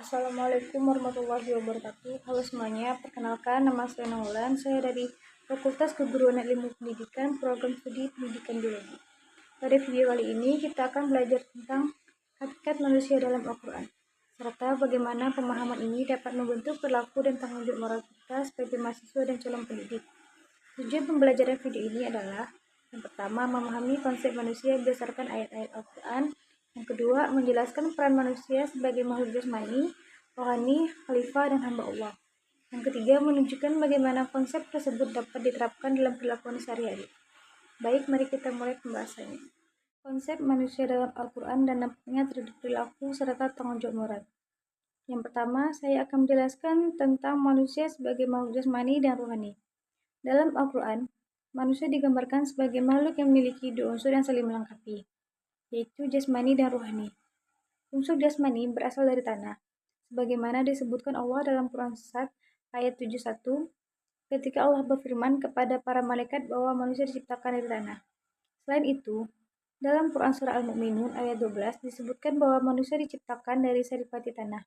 Assalamualaikum warahmatullahi wabarakatuh. Halo semuanya, perkenalkan nama saya Naulan. Saya dari Fakultas Keguruan dan Ilmu Pendidikan, Program Studi Pendidikan Biologi. Pada video kali ini kita akan belajar tentang hakikat manusia dalam Al-Quran, serta bagaimana pemahaman ini dapat membentuk perilaku dan tanggung jawab moral kita sebagai mahasiswa dan calon pendidik. Tujuan pembelajaran video ini adalah yang pertama, memahami konsep manusia berdasarkan ayat-ayat Al-Quran. Yang kedua, menjelaskan peran manusia sebagai makhluk jasmani, rohani, khalifah, dan hamba Allah. Yang ketiga, menunjukkan bagaimana konsep tersebut dapat diterapkan dalam perilaku sehari-hari. Baik, mari kita mulai pembahasannya. Konsep manusia dalam Al-Quran dan dampaknya terhadap perilaku serta tanggung jawab moral. Yang pertama, saya akan menjelaskan tentang manusia sebagai makhluk jasmani dan rohani. Dalam Al-Quran, manusia digambarkan sebagai makhluk yang memiliki dua unsur yang saling melengkapi, yaitu jasmani dan rohani. Unsur jasmani berasal dari tanah, sebagaimana disebutkan Allah dalam Quran Surat ayat 71, ketika Allah berfirman kepada para malaikat bahwa manusia diciptakan dari tanah. Selain itu, dalam Quran Surah Al-Mu'minun ayat 12 disebutkan bahwa manusia diciptakan dari saripati tanah.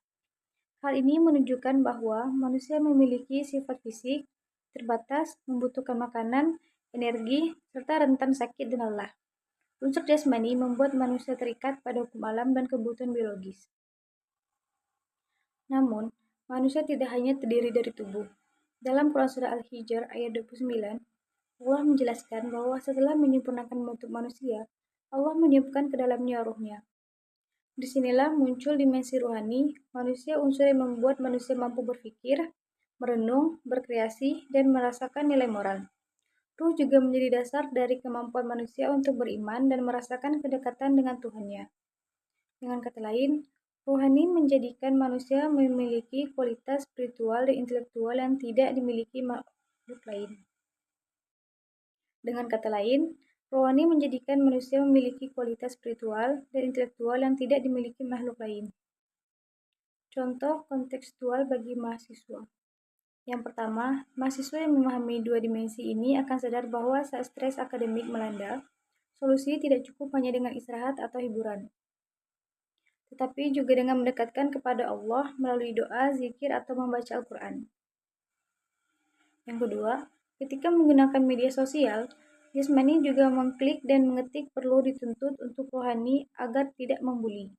Hal ini menunjukkan bahwa manusia memiliki sifat fisik, terbatas, membutuhkan makanan, energi, serta rentan sakit dan lelah. Unsur jasmani membuat manusia terikat pada hukum alam dan kebutuhan biologis. Namun, manusia tidak hanya terdiri dari tubuh. Dalam Quran Surah Al-Hijr ayat 29, Allah menjelaskan bahwa setelah menyempurnakan bentuk manusia, Allah meniupkan ke dalamnya ruhnya. Disinilah muncul dimensi rohani, manusia unsur yang membuat manusia mampu berpikir, merenung, berkreasi, dan merasakan nilai moral. Ruh juga menjadi dasar dari kemampuan manusia untuk beriman dan merasakan kedekatan dengan Tuhannya. Dengan kata lain, rohani menjadikan manusia memiliki kualitas spiritual dan intelektual yang tidak dimiliki makhluk lain. Dengan kata lain, rohani menjadikan manusia memiliki kualitas spiritual dan intelektual yang tidak dimiliki makhluk lain. Contoh kontekstual bagi mahasiswa. Yang pertama, mahasiswa yang memahami dua dimensi ini akan sadar bahwa saat stres akademik melanda, solusi tidak cukup hanya dengan istirahat atau hiburan, tetapi juga dengan mendekatkan kepada Allah melalui doa, zikir, atau membaca Al-Quran. Yang kedua, ketika menggunakan media sosial, jasmani juga mengklik dan mengetik perlu dituntut untuk rohani agar tidak membuli,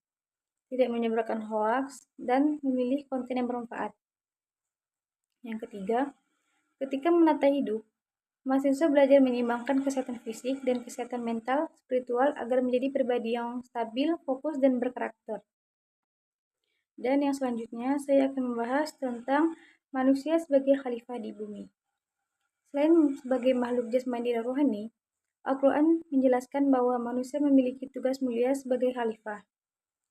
tidak menyebarkan hoaks, dan memilih konten yang bermanfaat. Yang ketiga, ketika menata hidup, mahasiswa belajar menyeimbangkan kesehatan fisik dan kesehatan mental, spiritual agar menjadi pribadi yang stabil, fokus, dan berkarakter. Dan yang selanjutnya, saya akan membahas tentang manusia sebagai khalifah di bumi. Selain sebagai makhluk jasmani dan rohani, Al-Quran menjelaskan bahwa manusia memiliki tugas mulia sebagai khalifah,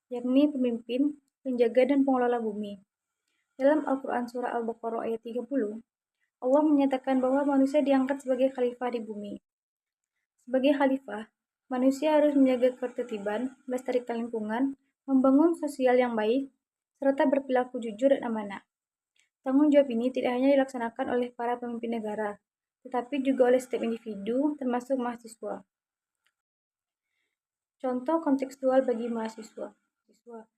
yakni pemimpin, penjaga, dan pengelola bumi. Dalam Al-Quran Surah Al-Baqarah ayat 30, Allah menyatakan bahwa manusia diangkat sebagai khalifah di bumi. Sebagai khalifah, manusia harus menjaga ketertiban, melestarikan lingkungan, membangun sosial yang baik, serta berperilaku jujur dan amanah. Tanggung jawab ini tidak hanya dilaksanakan oleh para pemimpin negara, tetapi juga oleh setiap individu, termasuk mahasiswa. Contoh kontekstual bagi mahasiswa.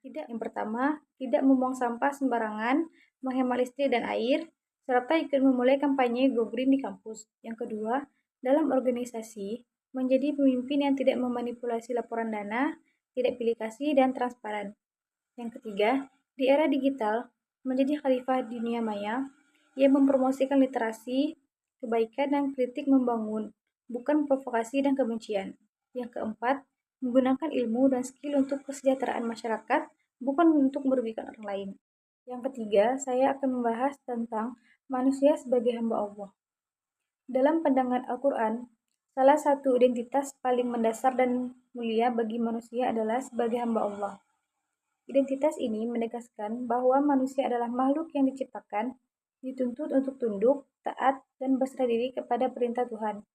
Yang pertama, tidak membuang sampah sembarangan, menghemat listrik dan air, serta ikut memulai kampanye Go Green di kampus. Yang kedua, dalam organisasi, menjadi pemimpin yang tidak memanipulasi laporan dana, tidak pilih kasih, dan transparan. Yang ketiga, di era digital, menjadi khalifah di dunia maya, yang mempromosikan literasi, kebaikan, dan kritik membangun, bukan provokasi dan kebencian. Yang keempat, menggunakan ilmu dan skill untuk kesejahteraan masyarakat, bukan untuk merugikan orang lain. Yang ketiga, saya akan membahas tentang manusia sebagai hamba Allah. Dalam pandangan Al-Quran, salah satu identitas paling mendasar dan mulia bagi manusia adalah sebagai hamba Allah. Identitas ini menegaskan bahwa manusia adalah makhluk yang diciptakan, dituntut untuk tunduk, taat, dan berserah diri kepada perintah Tuhan.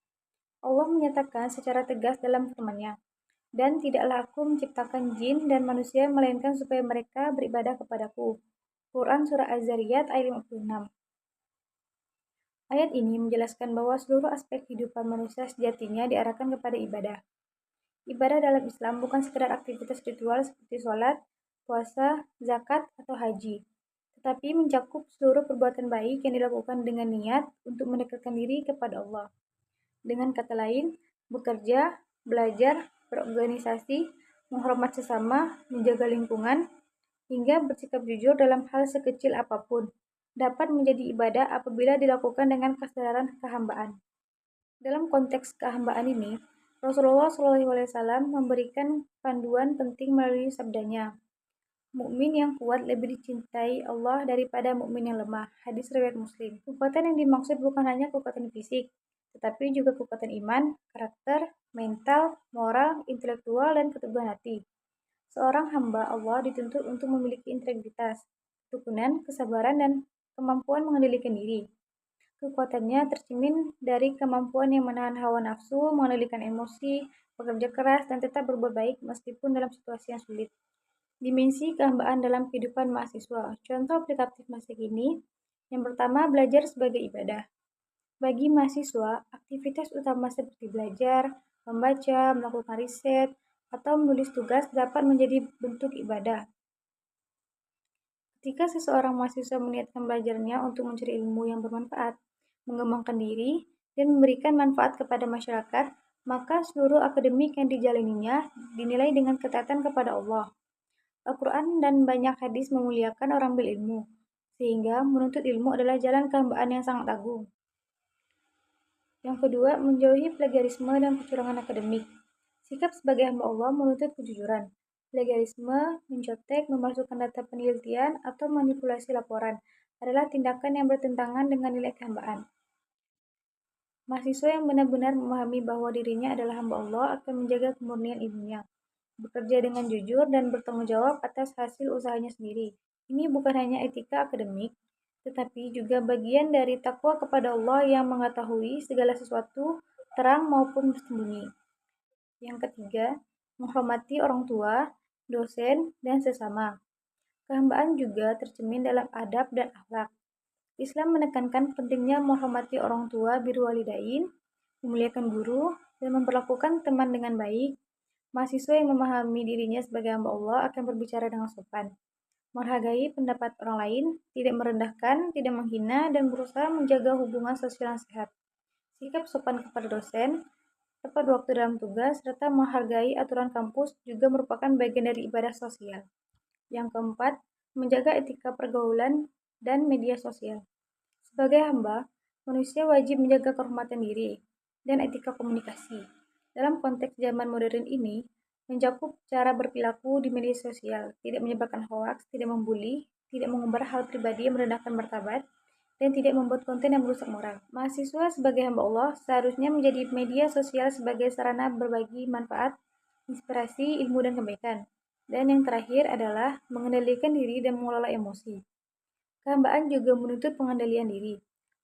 Allah menyatakan secara tegas dalam firman-Nya, "Dan tidaklah aku menciptakan jin dan manusia melainkan supaya mereka beribadah kepadaku." Quran Surah Az-Zariyat ayat 56. Ayat ini menjelaskan bahwa seluruh aspek kehidupan manusia sejatinya diarahkan kepada ibadah. Ibadah dalam Islam bukan sekedar aktivitas ritual seperti sholat, puasa, zakat, atau haji, tetapi mencakup seluruh perbuatan baik yang dilakukan dengan niat untuk mendekatkan diri kepada Allah. Dengan kata lain, bekerja, belajar, berorganisasi, menghormat sesama, menjaga lingkungan, hingga bersikap jujur dalam hal sekecil apapun, dapat menjadi ibadah apabila dilakukan dengan kesadaran kehambaan. Dalam konteks kehambaan ini, Rasulullah SAW memberikan panduan penting melalui sabdanya, mukmin yang kuat lebih dicintai Allah daripada mukmin yang lemah. Hadis riwayat Muslim. Kekuatan yang dimaksud bukan hanya kekuatan fisik, tetapi juga kekuatan iman, karakter, mental, moral, intelektual, dan keteguhan hati. Seorang hamba Allah dituntut untuk memiliki integritas, ketukunan, kesabaran, dan kemampuan mengendalikan diri. Kekuatannya tercermin dari kemampuan yang menahan hawa nafsu, mengendalikan emosi, bekerja keras, dan tetap berbuat baik meskipun dalam situasi yang sulit. Dimensi kehambaan dalam kehidupan mahasiswa. Contoh aplikatif masa kini. Yang pertama, belajar sebagai ibadah. Bagi mahasiswa, aktivitas utama seperti belajar, membaca, melakukan riset, atau menulis tugas dapat menjadi bentuk ibadah. Ketika seseorang mahasiswa meniatkan belajarnya untuk mencari ilmu yang bermanfaat, mengembangkan diri, dan memberikan manfaat kepada masyarakat, maka seluruh akademik yang dijalaninya dinilai dengan ketaatan kepada Allah. Al-Quran dan banyak hadis memuliakan orang berilmu, sehingga menuntut ilmu adalah jalan kehambaan yang sangat agung. Yang kedua, menjauhi plagiarisme dan kecurangan akademik. Sikap sebagai hamba Allah menuntut kejujuran. Plagiarisme, mencontek, memasukkan data penelitian, atau manipulasi laporan adalah tindakan yang bertentangan dengan nilai kehambaan. Mahasiswa yang benar-benar memahami bahwa dirinya adalah hamba Allah akan menjaga kemurnian ilmunya, bekerja dengan jujur, dan bertanggung jawab atas hasil usahanya sendiri. Ini bukan hanya etika akademik, tetapi juga bagian dari takwa kepada Allah yang mengetahui segala sesuatu, terang maupun bersembunyi. Yang ketiga, menghormati orang tua, dosen, dan sesama. Kehambaan juga tercermin dalam adab dan akhlak. Islam menekankan pentingnya menghormati orang tua birrul walidain, memuliakan guru, dan memperlakukan teman dengan baik. Mahasiswa yang memahami dirinya sebagai hamba Allah akan berbicara dengan sopan, menghargai pendapat orang lain, tidak merendahkan, tidak menghina, dan berusaha menjaga hubungan sosial yang sehat. Sikap sopan kepada dosen, tepat waktu dalam tugas, serta menghargai aturan kampus juga merupakan bagian dari ibadah sosial. Yang keempat, menjaga etika pergaulan dan media sosial. Sebagai hamba, manusia wajib menjaga kehormatan diri dan etika komunikasi. Dalam konteks zaman modern ini, mencakup cara berperilaku di media sosial, tidak menyebarkan hoaks, tidak membuli, tidak mengumbar hal pribadi yang merendahkan martabat, dan tidak membuat konten yang merusak moral. Mahasiswa sebagai hamba Allah seharusnya menjadi media sosial sebagai sarana berbagi manfaat, inspirasi, ilmu, dan kebaikan. Dan yang terakhir adalah mengendalikan diri dan mengelola emosi. Kehambaan juga menuntut pengendalian diri.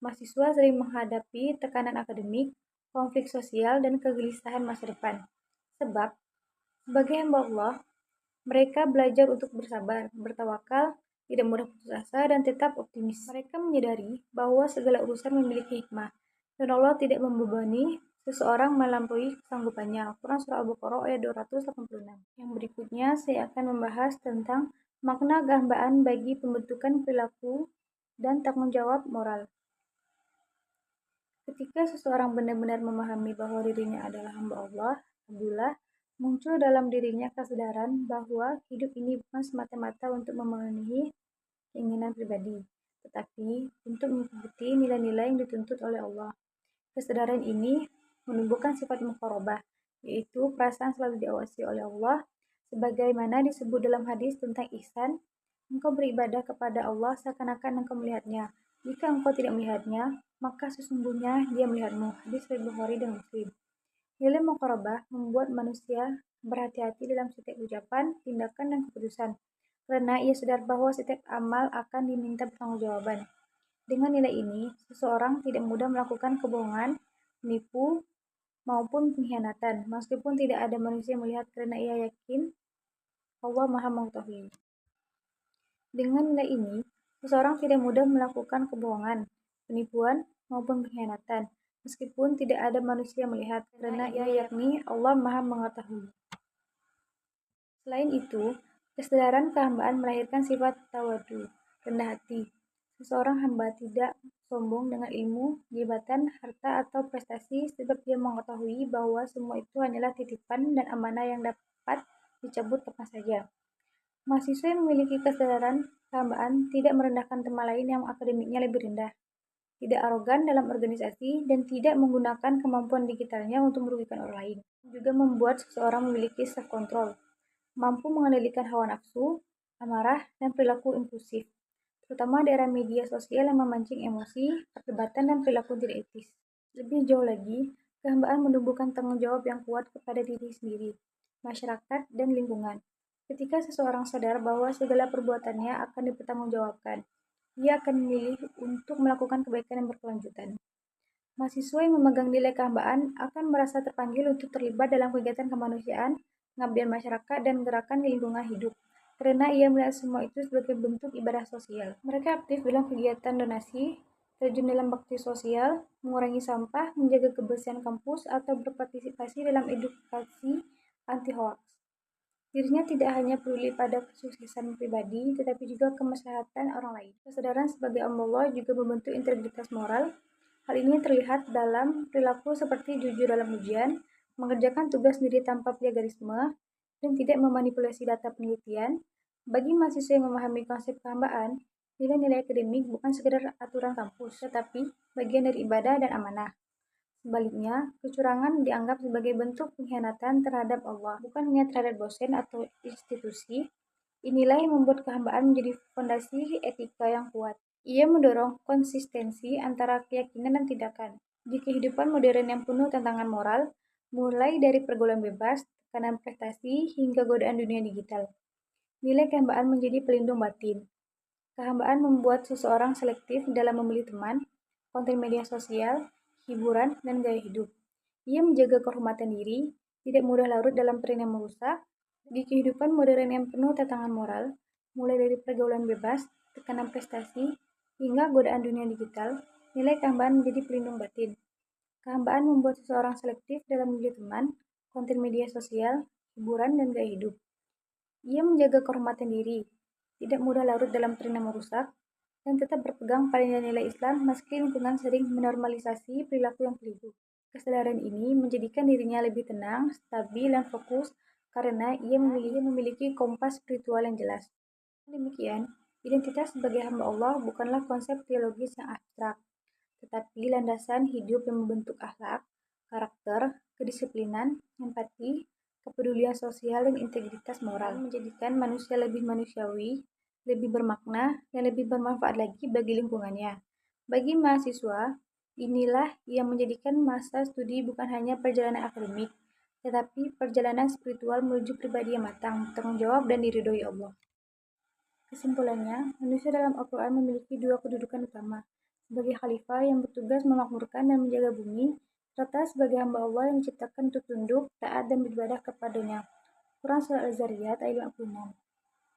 Mahasiswa sering menghadapi tekanan akademik, konflik sosial, dan kegelisahan masa depan. Sebab, sebagai hamba Allah, mereka belajar untuk bersabar, bertawakal, tidak mudah putus asa, dan tetap optimis. Mereka menyadari bahwa segala urusan memiliki hikmah, dan Allah tidak membebani seseorang melampaui kesanggupannya. Quran Surah Al-Baqarah ayat 286. Yang berikutnya saya akan membahas tentang makna kehambaan bagi pembentukan perilaku dan tanggung jawab moral. Ketika seseorang benar-benar memahami bahwa dirinya adalah hamba Allah, Abdullah, muncul dalam dirinya kesadaran bahwa hidup ini bukan semata-mata untuk memenuhi keinginan pribadi, tetapi untuk mengikuti nilai-nilai yang dituntut oleh Allah. Kesadaran ini menumbuhkan sifat muqarabah, yaitu perasaan selalu diawasi oleh Allah, sebagaimana disebut dalam hadis tentang ihsan, engkau beribadah kepada Allah seakan-akan engkau melihatnya. Jika engkau tidak melihatnya, maka sesungguhnya dia melihatmu. Hadis riwayat Bukhari dan Muslim. Nilai muqarabah membuat manusia berhati-hati dalam setiap ucapan, tindakan, dan keputusan, karena ia sadar bahwa setiap amal akan diminta pertanggungjawaban. Dengan nilai ini, seseorang tidak mudah melakukan kebohongan, menipu, maupun pengkhianatan, meskipun tidak ada manusia yang melihat karena ia yakin Allah Maha Mengetahui. Dengan nilai ini, seseorang tidak mudah melakukan kebohongan, penipuan, maupun pengkhianatan, meskipun tidak ada manusia yang melihat karena ia yakni Allah Maha Mengetahui. Selain itu, Kesadaran kehambaan melahirkan sifat tawadu, rendah hati. Seseorang hamba tidak sombong dengan ilmu, jabatan, harta, atau prestasi sebab dia mengetahui bahwa semua itu hanyalah titipan dan amanah yang dapat dicabut kapan saja. Mahasiswa yang memiliki kesadaran kehambaan tidak merendahkan teman lain yang akademiknya lebih rendah, tidak arogan dalam organisasi, dan tidak menggunakan kemampuan digitalnya untuk merugikan orang lain. Juga membuat seseorang memiliki self-control, mampu mengendalikan hawa nafsu, amarah, dan perilaku impulsif, terutama di era media sosial yang memancing emosi, perdebatan, dan perilaku tidak etis. Lebih jauh lagi, kehambaan menumbuhkan tanggung jawab yang kuat kepada diri sendiri, masyarakat, dan lingkungan. Ketika seseorang sadar bahwa segala perbuatannya akan dipertanggungjawabkan, ia akan memilih untuk melakukan kebaikan yang berkelanjutan. Mahasiswa yang memegang nilai kehambaan akan merasa terpanggil untuk terlibat dalam kegiatan kemanusiaan, pengabdian masyarakat, dan gerakan di lingkungan hidup, karena ia melihat semua itu sebagai bentuk ibadah sosial. Mereka aktif dalam kegiatan donasi, terjun dalam bakti sosial, mengurangi sampah, menjaga kebersihan kampus, atau berpartisipasi dalam edukasi anti-hoax. Dirinya tidak hanya peduli pada kesuksesan pribadi, tetapi juga kemaslahatan orang lain. Kesadaran sebagai hamba Allah juga membentuk integritas moral. Hal ini terlihat dalam perilaku seperti jujur dalam ujian, mengerjakan tugas sendiri tanpa plagiarisme, dan tidak memanipulasi data penelitian. Bagi mahasiswa yang memahami konsep kehambaan, nilai-nilai akademik bukan sekedar aturan kampus, tetapi bagian dari ibadah dan amanah. Sebaliknya, kecurangan dianggap sebagai bentuk pengkhianatan terhadap Allah, bukan hanya terhadap dosen atau institusi. Inilah yang membuat kehambaan menjadi fondasi etika yang kuat. Ia mendorong konsistensi antara keyakinan dan tindakan. Di kehidupan modern yang penuh tantangan moral, mulai dari pergaulan bebas, tekanan prestasi, hingga godaan dunia digital, nilai kehambaan menjadi pelindung batin. Kehambaan membuat seseorang selektif dalam memilih teman, konten media sosial, hiburan, dan gaya hidup. Ia menjaga kehormatan diri, tidak mudah larut dalam tren yang merusak. Di kehidupan modern yang penuh tantangan moral, mulai dari pergaulan bebas, tekanan prestasi, hingga godaan dunia digital, nilai kehambaan menjadi pelindung batin. Kehambaan membuat seseorang selektif dalam memilih teman, konten media sosial, hiburan, dan gaya hidup. Ia menjaga kehormatan diri, tidak mudah larut dalam tren yang merusak, dan tetap berpegang pada nilai-nilai Islam meski lingkungan sering menormalisasi perilaku yang keliru. Kesadaran ini menjadikan dirinya lebih tenang, stabil, dan fokus karena ia memiliki kompas spiritual yang jelas. Demikian, identitas sebagai hamba Allah bukanlah konsep teologis yang abstrak, tetapi landasan hidup yang membentuk akhlak, karakter, kedisiplinan, empati, kepedulian sosial, dan integritas moral, menjadikan manusia lebih manusiawi, lebih bermakna, dan lebih bermanfaat lagi bagi lingkungannya. Bagi mahasiswa, inilah yang menjadikan masa studi bukan hanya perjalanan akademik, tetapi perjalanan spiritual menuju pribadi yang matang, bertanggung jawab, dan diridhoi Allah. Kesimpulannya, manusia dalam Al-Quran memiliki dua kedudukan utama, sebagai khalifah yang bertugas memakmurkan dan menjaga bumi, serta sebagai hamba Allah yang diciptakan untuk tunduk, taat, dan beribadah kepadanya. Quran Surah Al-Zariyat ayat 56.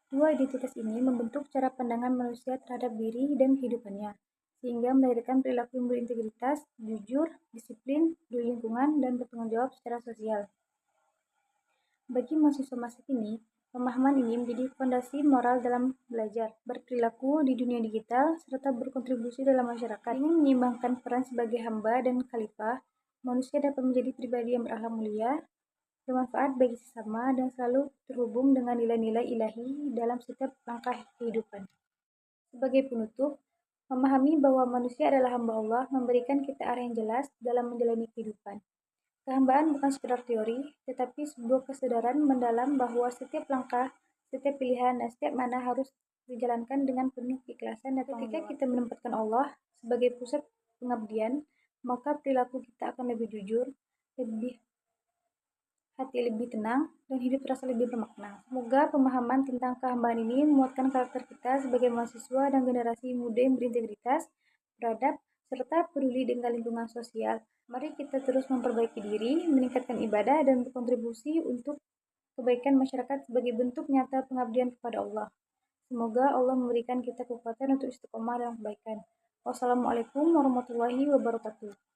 Dua identitas ini membentuk cara pandangan manusia terhadap diri dan kehidupannya, sehingga melahirkan perilaku yang berintegritas, jujur, disiplin, peduli lingkungan, dan bertanggung jawab secara sosial. Bagi mahasiswa masa kini, pemahaman ini menjadi fondasi moral dalam belajar, berperilaku di dunia digital, serta berkontribusi dalam masyarakat. Dengan menyeimbangkan peran sebagai hamba dan khalifah, manusia dapat menjadi pribadi yang berakhlak mulia, bermanfaat bagi sesama, dan selalu terhubung dengan nilai-nilai ilahi dalam setiap langkah kehidupan. Sebagai penutup, memahami bahwa manusia adalah hamba Allah memberikan kita arah yang jelas dalam menjalani kehidupan. Kehambaan bukan sekedar teori, tetapi sebuah kesadaran mendalam bahwa setiap langkah, setiap pilihan, dan setiap mana harus dijalankan dengan penuh keikhlasan. Dan ketika kita menempatkan Allah sebagai pusat pengabdian, maka perilaku kita akan lebih jujur, hati lebih tenang, dan hidup terasa lebih bermakna. Semoga pemahaman tentang kehambaan ini menguatkan karakter kita sebagai mahasiswa dan generasi muda yang berintegritas, beradab, serta peduli dengan lingkungan sosial. Mari kita terus memperbaiki diri, meningkatkan ibadah, dan berkontribusi untuk kebaikan masyarakat sebagai bentuk nyata pengabdian kepada Allah. Semoga Allah memberikan kita kekuatan untuk istiqomah dalam kebaikan. Wassalamualaikum warahmatullahi wabarakatuh.